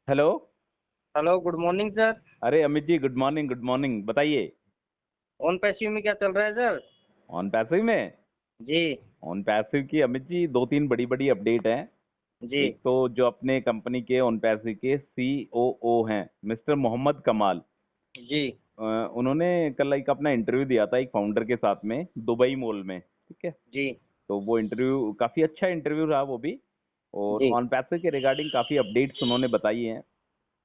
Hello. Hello, good morning sir. अरे Amit ji, good morning, good morning, बताइए। On passive में क्या चल रहा है सर? ऑन पैसिव में। जी। ऑन पैसिव की अमित जी दो तीन बड़ी बड़ी अपडेट हैं। जी। एक तो जो अपने कंपनी के ऑन पैसिव के COO हैं, मिस्टर मोहम्मद कमाल। जी। उन्होंने कल एक अपना इंटरव्यू दिया था एक फाउंडर के साथ में दुबई मॉल में, ठीक है। जी। तो वो इंटरव्यू काफ़ी अच्छा इंटरव्यू रहा वो भी। और जी। ऑन पैसिव के रिगार्डिंग काफ़ी अपडेट्स उन्होंने बताई हैं।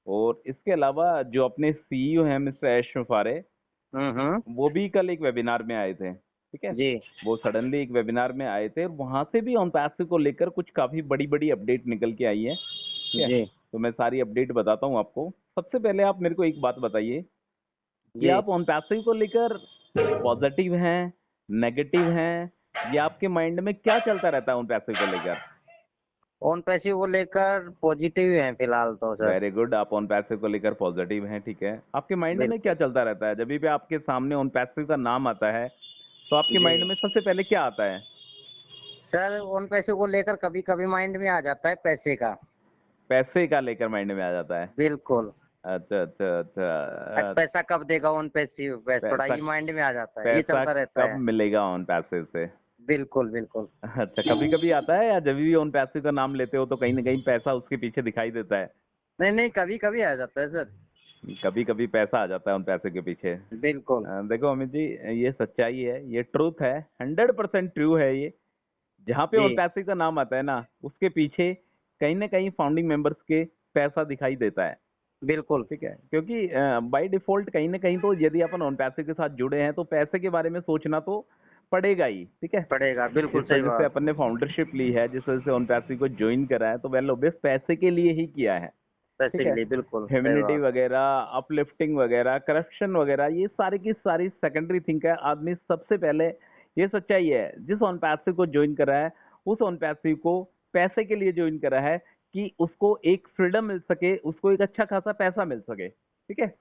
और इसके अलावा जो अपने CEO हैं मिस्टर ऐश मुफारे, हम्म। वो भी कल एक वेबिनार में आए थे, ठीक है। जी। वो सडनली एक वेबिनार में आए थे और वहां से भी ऑन पैसिव को लेकर कुछ काफी बड़ी बड़ी अपडेट निकल के आई है, ठीक है। जी। तो मैं सारी अपडेट बताता हूँ आपको। सबसे पहले आप मेरे को एक बात बताइए कि जी। आप ऑन पैसिव को लेकर पॉजिटिव हैं, नेगेटिव हैं, या आपके माइंड में क्या चलता रहता है ऑन पैसिव को लेकर। ऑन पैसिव को लेकर पॉजिटिव है फिलहाल तो सर। वेरी गुड, आप ऑन पैसिव को लेकर पॉजिटिव हैं, ठीक है। आपके माइंड में क्या बिल्कुल चलता रहता है जब भी आपके सामने ऑन पैसिव का नाम आता है, तो आपके जी। माइंड में सबसे पहले क्या आता है। सर, ऑन पैसिव को लेकर कभी कभी माइंड में आ जाता है पैसे का। पैसे का लेकर माइंड में आ जाता है। बिल्कुल। अच्छा अच्छा आज अच्छा। पैसा कब देगा ऑन पैसिव, बस थोड़ा पैसा ये माइंड में आ जाता है, ये पैसा चलता रहता कब है। मिलेगा ऑन पैसे से। बिल्कुल बिल्कुल। अच्छा, कभी कभी आता है या जब भी ऑन पैसे का नाम लेते हो तो कहीं ना कहीं पैसा उसके पीछे दिखाई देता है। नहीं नहीं, कभी कभी आ जाता है सर। कभी कभी पैसा आ जाता है उन पैसे के पीछे। बिल्कुल। देखो अमित जी, ये सच्चाई है, ये ट्रूथ है, 100% ट्रू है ये। जहाँ पे जी। ऑन पैसे का नाम आता है ना, उसके पीछे कहीं ना कहीं फाउंडिंग मेंबर्स के पैसा दिखाई देता है, बिल्कुल। ठीक है। क्योंकि बाय डिफॉल्ट कहीं ना कहीं तो यदि अपन ऑन पैसे के साथ जुड़े हैं तो पैसे के बारे में सोचना तो पड़ेगा ही, ठीक है। पड़ेगा, बिल्कुल जिस सही वजह से बात। अपन ने फाउंडरशिप ली है, जिस वजह से ऑन पैसे को ज्वाइन करा है, तो वेल ऑब्वियस पैसे के लिए ही किया है, पैसे ठीक के है। लिए, बिल्कुल सही ह्यूमिनिटी बात। वगैरह, अपलिफ्टिंग वगैरह, करप्शन वगैरह, ये सारी की सारी सेकेंडरी थिंक है। आदमी सबसे पहले, ये सच्चाई है, जिस ऑन पैसिव को ज्वाइन करा है, उस ऑन पैसिव को पैसे के लिए ज्वाइन करा है कि उसको एक फ्रीडम मिल सके, उसको एक अच्छा खासा पैसा मिल सके, ठीक है।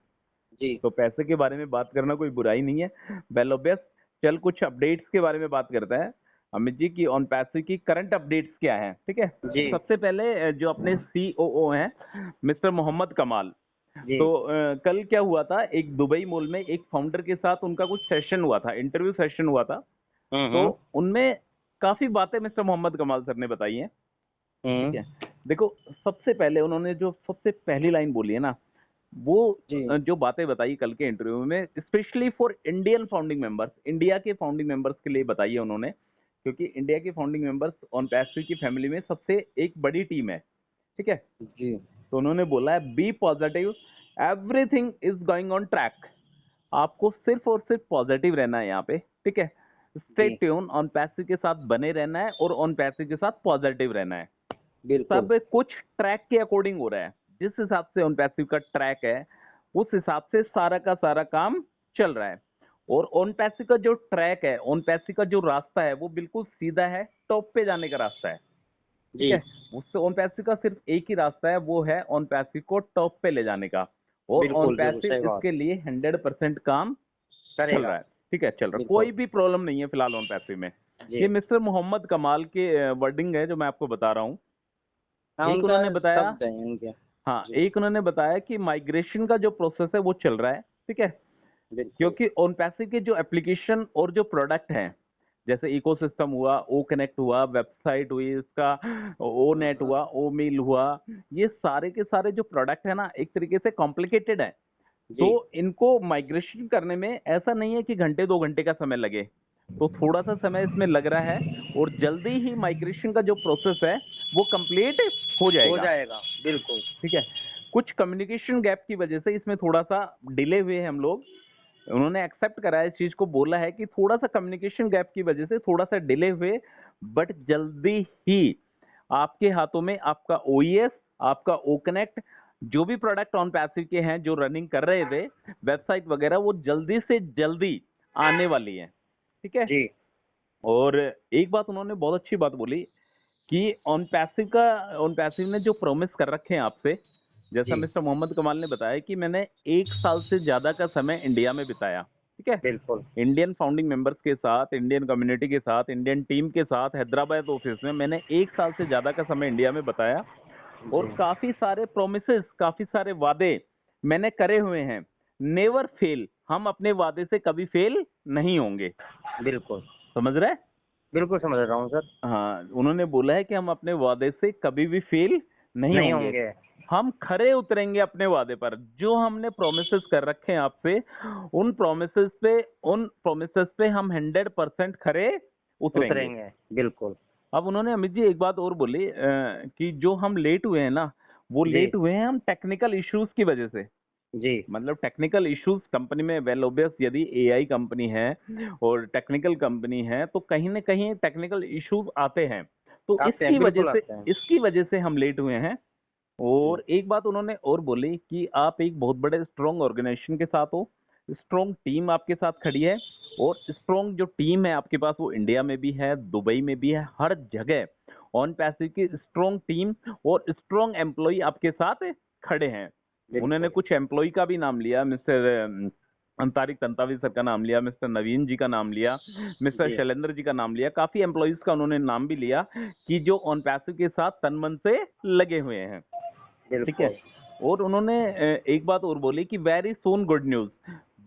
जी। तो पैसे के बारे में बात करना कोई बुराई नहीं है। वेल ऑब्वियस, चल कुछ अपडेट्स के बारे में बात करते हैं अमित जी की ऑन पैसे की करंट अपडेट्स क्या है, ठीक है। जी। सबसे पहले जो अपने COO हैं मिस्टर मोहम्मद कमाल। जी। तो कल क्या हुआ था, एक दुबई मॉल में एक फाउंडर के साथ उनका कुछ सेशन हुआ था, इंटरव्यू सेशन हुआ था। तो हम्म। उनमें काफी बातें मिस्टर मोहम्मद कमाल सर ने बताई हैं, ठीक हम्म। है। देखो, सबसे पहले उन्होंने जो सबसे पहली लाइन बोली है ना, वो जी। जो बातें बताई कल के इंटरव्यू में, specially for Indian founding members, India के फाउंडिंग मेंबर्स के लिए बताई है उन्होंने। क्योंकि इंडिया के फाउंडिंग मेंबर्स ऑन पैसिव की फैमिली में सबसे एक बड़ी टीम है, ठीक है। जी। तो उन्होंने बोला है, be positive, everything is going on track. आपको सिर्फ और सिर्फ पॉजिटिव रहना है यहाँ पे, ठीक है। स्टे जी। ट्यून, ऑन पैसिव के साथ बने रहना है और ऑन पैसिव के साथ पॉजिटिव रहना है। बिल्कुल। सब कुछ ट्रैक के अकॉर्डिंग हो रहा है। जिस हिसाब से ऑन पैसिव का ट्रैक है, उस हिसाब से सारा का सारा काम चल रहा है। और ऑन पैसिव का जो ट्रैक है, ऑन पैसिव का जो रास्ता है, वो बिल्कुल सीधा है, टॉप पे जाने का रास्ता है, ठीक जी। है। उससे ऑन पैसिव का सिर्फ एक ही रास्ता है, वो है ऑन पैसिव को टॉप पे ले जाने का। और ऑन बिल्कुल बिल्कुल पैसिव सही बात। इसके लिए 100% काम चल करेगा। रहा है, ठीक है, चल रहा है, बिल्कुल। कोई भी प्रॉब्लम नहीं है फिलहाल ऑन पैसिव में। जी। ये मिस्टर मोहम्मद कमाल के वर्डिंग है जो मैं आपको बता रहा हूँ। हाँ, एक उनका उन्होंने बताया, शब्द है उनके। हाँ, जी। एक उन्होंने बताया कि माइग्रेशन का जो प्रोसेस है वो चल रहा है, ठीक है। बिल्कुल। क्योंकि ऑन पैसिव के जो एप्लीकेशन और जो प्रोडक्ट हैं, जैसे इकोसिस्टम हुआ, ओ कनेक्ट हुआ, वेबसाइट हुई इसका, ओ नेट हाँ। हुआ, ओ मेल हुआ, ये सारे के सारे जो प्रोडक्ट है ना, एक तरीके से कॉम्प्लिकेटेड है। तो जी। इनको माइग्रेशन करने में ऐसा नहीं है कि घंटे 2 घंटे का समय लगे। तो थोड़ा सा समय इसमें लग रहा है और जल्दी ही माइग्रेशन का जो प्रोसेस है वो कंप्लीट हो हो जाएगा, जाएगा। बिल्कुल। ठीक है। कुछ कम्युनिकेशन गैप की वजह से इसमें थोड़ा सा डिले हुए हैं हम लोग। उन्होंने एक्सेप्ट करा है इस चीज को, बोला है कि थोड़ा सा कम्युनिकेशन गैप की वजह से थोड़ा सा डिले हुए, बट जल्दी ही आपके हाथों में आपका OES, आपका ओ कनेक्ट, जो भी प्रोडक्ट ऑन पैसिव के हैं जो रनिंग कर रहे थे, वेबसाइट वगैरह, वो जल्दी से जल्दी आने वाली है, ठीक है। जी। और एक बात उन्होंने बहुत अच्छी बात बोली कि ऑन पैसिव ने जो प्रॉमिस कर रखे हैं आपसे, जैसा जी। मिस्टर मोहम्मद कमाल ने बताया कि मैंने 1 साल से ज्यादा का समय इंडिया में बिताया, ठीक है। बिल्कुल। इंडियन फाउंडिंग मेंबर्स के साथ, इंडियन कम्युनिटी के साथ, इंडियन टीम के साथ, हैदराबाद ऑफिस में मैंने 1 साल से ज्यादा का समय इंडिया में बताया। और जी, काफी सारे प्रोमिसेस, काफी सारे वादे मैंने करे हुए हैं। नेवर फेल, हम अपने वादे से कभी फेल नहीं होंगे। बिल्कुल, समझ रहे हैं? बिल्कुल समझ रहा हूँ सर। हाँ, उन्होंने बोला है कि हम अपने वादे से कभी भी फेल नहीं नहीं होंगे। होंगे। हम खरे उतरेंगे अपने वादे पर। जो हमने प्रोमिसेस कर रखे हैं आपसे, उन प्रोमिसेस पे हम 100% खरे उतरेंगे। उतरेंगे, बिल्कुल। अब उन्होंने अमित जी एक बात और बोली कि जो हम लेट हुए हैं ना, वो जी, लेट हुए हैं हम टेक्निकल इश्यूज की वजह से। जी, मतलब टेक्निकल इश्यूज कंपनी में, वेल ओबियस, यदि एआई कंपनी है और टेक्निकल कंपनी है तो कहीं ना कहीं टेक्निकल इश्यूज आते हैं। तो आते हैं, बिल्कुल आते हैं। इसकी वजह से हम लेट हुए हैं। जी, और एक बात उन्होंने और बोली कि आप एक बहुत बड़े स्ट्रॉन्ग ऑर्गेनाइजेशन के साथ हो, स्ट्रॉन्ग टीम आपके साथ खड़ी है, और स्ट्रॉन्ग जो टीम है आपके पास वो इंडिया में भी है, दुबई में भी है, हर जगह ऑन पैसिव की स्ट्रॉन्ग टीम और स्ट्रॉन्ग एम्प्लॉय आपके साथ खड़े हैं। उन्होंने बिल्कुल। कुछ एम्प्लॉय का भी नाम लिया, मिस्टर तारिक तंतावी सर का नाम लिया, मिस्टर नवीन जी का नाम लिया, मिस्टर जी, शैलेंद्र जी का नाम लिया, काफी एम्प्लॉयज का उन्होंने नाम भी लिया कि जो ऑन पैसिव के साथ तन मन से लगे हुए हैं। ठीक है। बिल्कुल। और उन्होंने एक बात और बोली कि वेरी सून गुड न्यूज,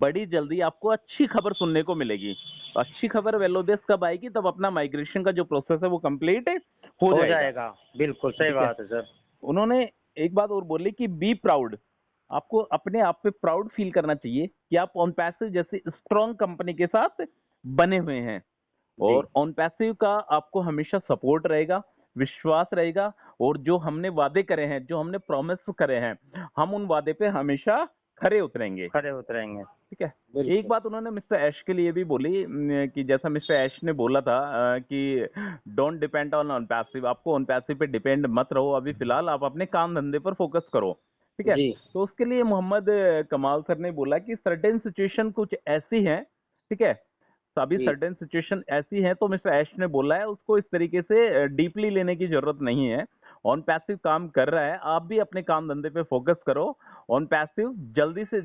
बड़ी जल्दी आपको अच्छी खबर सुनने को मिलेगी। अच्छी खबर वेलोडेस कब आएगी? तब अपना माइग्रेशन का जो प्रोसेस है वो कंप्लीट हो हो जाएगा। जाएगा, बिल्कुल सही ठीक है। बात है सर। उन्होंने एक बात और बोली कि बी प्राउड, आपको अपने आप पे प्राउड फील करना चाहिए कि आप ऑन पैसिव जैसी स्ट्रॉन्ग कंपनी के साथ बने हुए हैं। जी, और ऑन पैसिव का आपको हमेशा सपोर्ट रहेगा, विश्वास रहेगा, और जो हमने वादे करे हैं, जो हमने प्रॉमिस करे हैं, हम उन वादे पे हमेशा खरे उतरेंगे। खरे उतरेंगे, ठीक है। एक बिल्कुल। बात उन्होंने मिस्टर ऐश के लिए भी बोली कि जैसा मिस्टर ऐश ने बोला था कि डोंट डिपेंड ऑन पैसिव, आपको ऑन पैसिव पे डिपेंड मत रहो, अभी फिलहाल आप अपने काम धंधे पर फोकस करो। ठीक है। जी, तो उसके लिए मोहम्मद कमाल सर ने बोला कि सर्टेन सिचुएशन कुछ ऐसी है, ठीक है, तो अभी जी, सर्टेन सिचुएशन ऐसी है, तो मिस्टर ऐश ने बोला है उसको इस तरीके से डीपली लेने की जरूरत नहीं है। ऑन पैसिव काम कर रहा है, आप भी अपने काम धंधे पे फोकस करो। ऑन पैसिव जल्दी से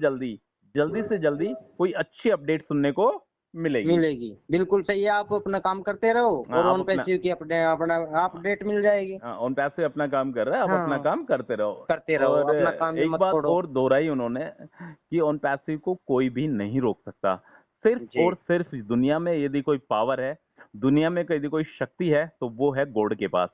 जल्दी कोई अच्छी अपडेट सुनने को मिलेगी। मिलेगी। बिल्कुल सही है, आप अपना काम करते रहो हाँ, और आप ऑन अपना, पैसिव की अपने अपना अपडेट मिल जाएगी। ऑन पैसिव अपना काम कर रहा है, आप अपना हाँ, काम करते रहो। करते रहो, और अपना काम भी एक मत बात छोड़ो। और दोहराई उन्होंने कि ऑन पैसिव को कोई भी नहीं रोक सकता। सिर्फ जी, और सिर्फ दुनिया में यदि कोई पावर है, दुनिया में यदि कोई शक्ति है, तो वो है गॉड के पास।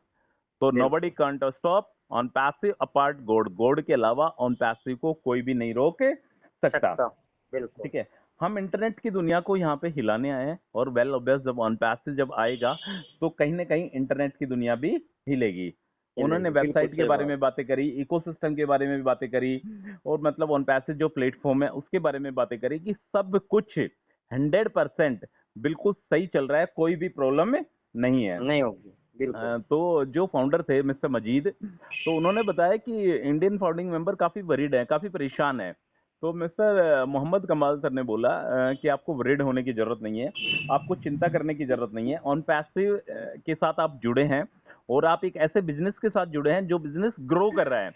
तो नोबडी बिल्कुल। Can't stop on passive apart God, God के अलावा ऑन पैसिव को कोई भी नहीं रोक सकता। सकता, बिल्कुल। ठीक है। हम इंटरनेट की दुनिया को यहाँ पे हिलाने आए हैं, और वेल ऑब्वियस जब ऑन पैसिव जब आएगा तो कहीं ना कहीं इंटरनेट की दुनिया भी हिलेगी। उन्होंने मिलेगी, बिल्कुल वेबसाइट के सही बारे बात। में बातें करी, इकोसिस्टम के बारे में भी बातें करी, और मतलब ऑन पैसिव जो प्लेटफॉर्म है उसके बारे में बातें करी कि सब कुछ 100% बिल्कुल सही चल रहा है, कोई भी प्रॉब्लम नहीं है। नहीं होगी, बिल्कुल। तो जो फाउंडर थे मिस्टर मजीद, तो उन्होंने बताया कि इंडियन फाउंडिंग मेंबर काफी वरीड है, काफी परेशान है। तो मिस्टर मोहम्मद कमाल सर ने बोला कि आपको वरीड होने की जरूरत नहीं है, आपको चिंता करने की जरूरत नहीं है। ऑन पैसिव के साथ आप जुड़े हैं, और आप एक ऐसे बिजनेस के साथ जुड़े हैं जो बिजनेस ग्रो कर रहा है।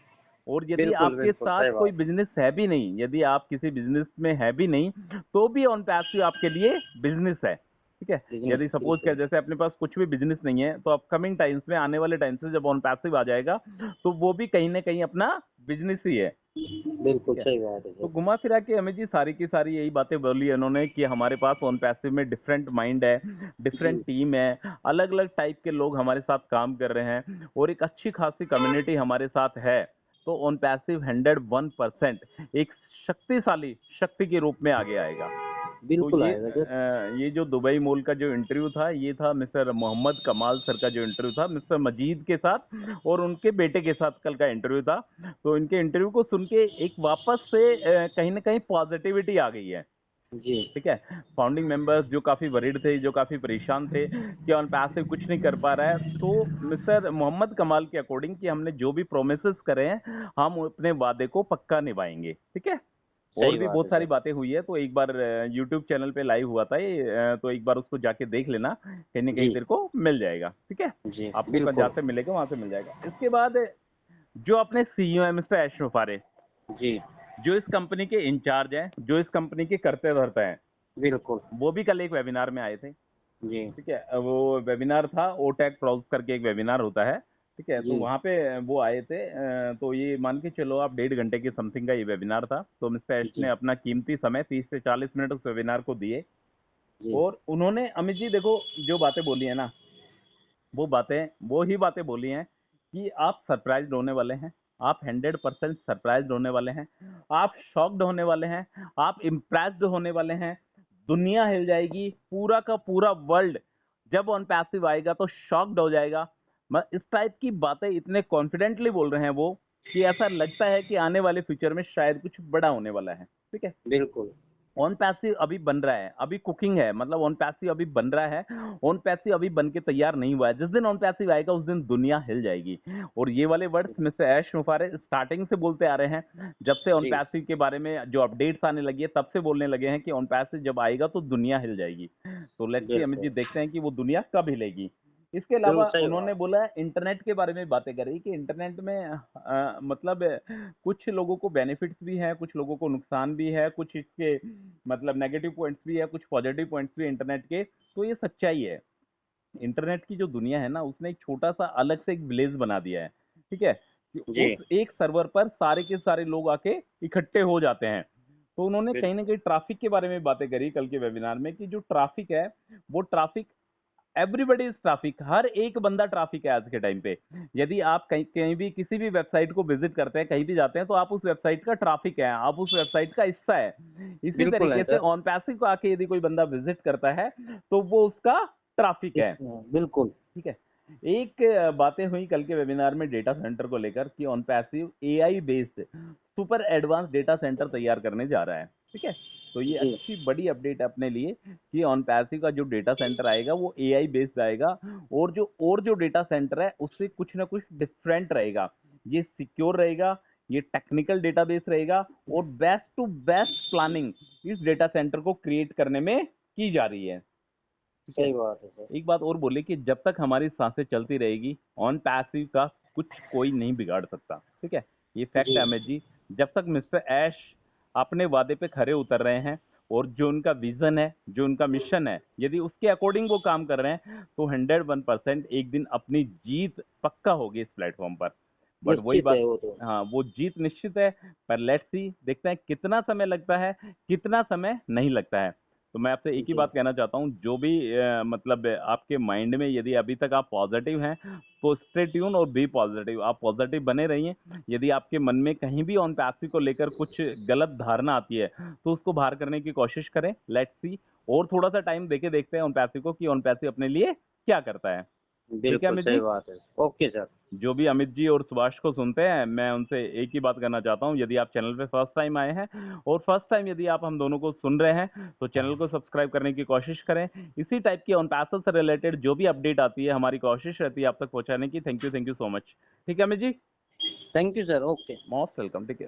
और यदि बिल्कुल, आपके बिल्कुल साथ सही कोई बात। बिजनेस है भी नहीं, यदि आप किसी बिजनेस में है भी नहीं, तो भी ऑन पैसिव आपके लिए बिजनेस है। ठीक है। बिजनेस, यदि सपोज क्या, बिल्कुल। जैसे अपने पास कुछ भी बिजनेस नहीं है, तो अपकमिंग टाइम्स में, आने वाले टाइम्स में जब ऑन पैसिव आ जाएगा, तो वो भी कहीं ना कहीं अपना बिजनेस ही है। बिल्कुल ठीक है। सही बात है तो सर। घुमा फिरा के हमें जी सारी की सारी यही बातें बोली है उन्होंने कि हमारे पास ऑन पैसिव में डिफरेंट माइंड है, डिफरेंट जी, टीम है, अलग अलग टाइप के लोग हमारे साथ काम कर रहे हैं, और एक अच्छी खासी कम्युनिटी हमारे साथ है। तो ऑन पैसिव 101% एक शक्तिशाली शक्ति के रूप में आगे आएगा। तो बिल्कुल आएगा सर। ये जो दुबई मॉल का जो इंटरव्यू था, ये था मिस्टर मोहम्मद कमाल सर का जो इंटरव्यू था मिस्टर मजीद के साथ, और उनके बेटे के साथ कल का इंटरव्यू था। तो इनके इंटरव्यू को सुन के एक वापस से कहीं ना कहीं पॉजिटिविटी आ गई है। जी, ठीक है। फाउंडिंग मेंबर्स जो काफी वरीड थे, जो काफी परेशान थे कि ऑन पैसिव कुछ नहीं कर पा रहा है, तो मिस्टर मोहम्मद कमाल के अकॉर्डिंग कि हमने जो भी प्रोमिस करे हैं, हम अपने वादे को पक्का निभाएंगे। ठीक है। और सही भी बात बहुत है सारी सर। बातें हुई है, तो एक बार यूट्यूब चैनल पे लाइव हुआ था ये, तो एक बार उसको जाके देख लेना, कहीं ना कहीं जी, तेरे को मिल जाएगा। ठीक है। जी, आपको जहाँ बिल्कुल। से मिलेगा वहां से मिल जाएगा। इसके बाद जो अपने सीईओ है मिस्टर ऐश मुफारे, जी, जो इस कंपनी के इंचार्ज हैं, जो इस कंपनी के करते धरते हैं, बिल्कुल। वो भी कल एक वेबिनार में आए थे। जी, ठीक है। वो वेबिनार था ओटेक प्रोज करके एक वेबिनार होता है। ठीक है। तो जी वहाँ पे वो आए थे, तो ये मान के चलो आप 1.5 घंटे के समथिंग का ये वेबिनार था। तो मिस्टर एश ने जी अपना कीमती समय 30 से 40 मिनट उस वेबिनार को दिए, जी और उन्होंने अमित जी देखो जो बातें बोली है ना, वो ही बातें बोली हैं कि आप सरप्राइज्ड होने वाले हैं, आप 100% सरप्राइज्ड होने वाले हैं, आप शॉक्ड होने वाले हैं, आप इम्प्रेस्ड होने वाले हैं। दुनिया हिल जाएगी, पूरा का पूरा वर्ल्ड जब ऑन पैसिव आएगा तो शॉक्ड हो जाएगा। इस टाइप की बातें इतने कॉन्फिडेंटली बोल रहे हैं वो, कि ऐसा लगता है कि आने वाले फ्यूचर में शायद कुछ बड़ा होने वाला है। ठीक है। बिल्कुल। ऑन पैसिव अभी बन रहा है, अभी कुकिंग है, मतलब ऑन पैसिव अभी बन रहा है। ऑन पैसिव अभी बन के तैयार नहीं हुआ है। जिस दिन ऑन पैसिव आएगा उस दिन दुनिया हिल जाएगी। और ये वाले वर्ड्स मिस्टर ऐश मुफारे स्टार्टिंग से बोलते आ रहे हैं, जब से ऑन जी पैसिव के बारे में जो अपडेट्स आने लगी है तब से बोलने लगे हैं कि ऑन पैसिव जब आएगा तो दुनिया हिल जाएगी। तो लेट्स सी अमित जी, बिल्कुल देखते हैं कि वो दुनिया कब हिलेगी। इसके बिल्कुल अलावा सही उन्होंने बात। बोला इंटरनेट के बारे में बातें करी कि इंटरनेट में मतलब कुछ लोगों को बेनिफिट्स भी हैं, कुछ लोगों को नुकसान भी है, कुछ इसके मतलब नेगेटिव पॉइंट्स भी है, कुछ पॉजिटिव पॉइंट्स भी है इंटरनेट के। तो ये सच्चाई है। इंटरनेट की जो दुनिया है ना, उसने एक छोटा सा अलग से एक विलेज बना दिया है। ठीक है। कि जी उस एक सर्वर पर सारे के सारे लोग आके इकट्ठे हो जाते हैं। तो उन्होंने कहीं ना बिल्कुल कहीं ट्रैफिक के बारे में बातें करी कल के वेबिनार में, कि जो ट्रैफिक है वो ट्रैफिक, एवरीबडी इज ट्रैफिक, हर एक बंदा ट्रैफिक है आज के टाइम पे। यदि आप कहीं कहीं भी किसी भी वेबसाइट को विजिट करते हैं, कहीं भी जाते हैं, तो आप उस वेबसाइट का ट्रैफिक है, आप उस वेबसाइट का हिस्सा है। इसी बिल्कुल है तरीके से सर। ऑन पैसिव को आके यदि कोई बंदा विजिट करता है तो वो उसका ट्रैफिक है। बिल्कुल ठीक है। एक बातें हुई कल के वेबिनार में डेटा सेंटर को लेकर, कि on passive AI based super advance data centre तैयार करने जा रहा है। ठीक है। तो ये जी अच्छी बड़ी अपडेट है अपने लिए, कि ऑन पैसिव का जो डेटा सेंटर आएगा वो एआई बेस्ड आएगा। और जो डेटा सेंटर है उससे कुछ ना कुछ डिफरेंट रहेगा। ये सिक्योर रहेगा, ये टेक्निकल डेटाबेस रहेगा, और बेस्ट टू बेस्ट प्लानिंग इस डेटा सेंटर को क्रिएट करने में की जा रही है। ठीक है। सही बात है सर। एक बात और बोले, कि जब तक हमारी सांसें चलती रहेगी ऑन पैसिव का कुछ कोई नहीं बिगाड़ सकता। ठीक है। ये फैक्ट जी है अमित जी। जब तक मिस्टर ऐश अपने वादे पे खरे उतर रहे हैं, और जो उनका विजन है, जो उनका मिशन है, यदि उसके अकॉर्डिंग वो काम कर रहे हैं, तो 101% एक दिन अपनी जीत पक्का होगी इस प्लेटफॉर्म पर। बट वही निश्चित बात, है वो तो। हाँ वो जीत निश्चित है। पर लेट्स सी, देखते हैं कितना समय लगता है, कितना समय नहीं लगता है। तो मैं आपसे एक ही जी बात कहना चाहता हूँ, जो भी मतलब आपके माइंड में यदि अभी तक आप पॉजिटिव हैं, तो स्टे ट्यून और बी पॉजिटिव, आप पॉजिटिव बने रहिए। यदि आपके मन में कहीं भी ऑन पैसिव को लेकर कुछ गलत धारणा आती है, तो उसको बाहर करने की कोशिश करें। लेट्स सी, और थोड़ा सा टाइम देके देखते हैं ऑन पैसिव को, कि ऑन पैसिव अपने लिए क्या करता है। ठीक है बिल्कुल अमित सही जी। बात है। Okay sir. जो भी अमित जी और सुभाष को सुनते हैं, मैं उनसे एक ही बात करना चाहता हूँ, यदि आप चैनल पे फर्स्ट टाइम आए हैं, और फर्स्ट टाइम यदि आप हम दोनों को सुन रहे हैं, तो चैनल को सब्सक्राइब करने की कोशिश करें। इसी टाइप की ऑन पैसिव से रिलेटेड जो भी अपडेट आती है, हमारी कोशिश रहती है आप तक पहुंचाने की। Thank you so much. ठीक है Amit ji. Thank you sir. Okay. Most welcome. ठीक है।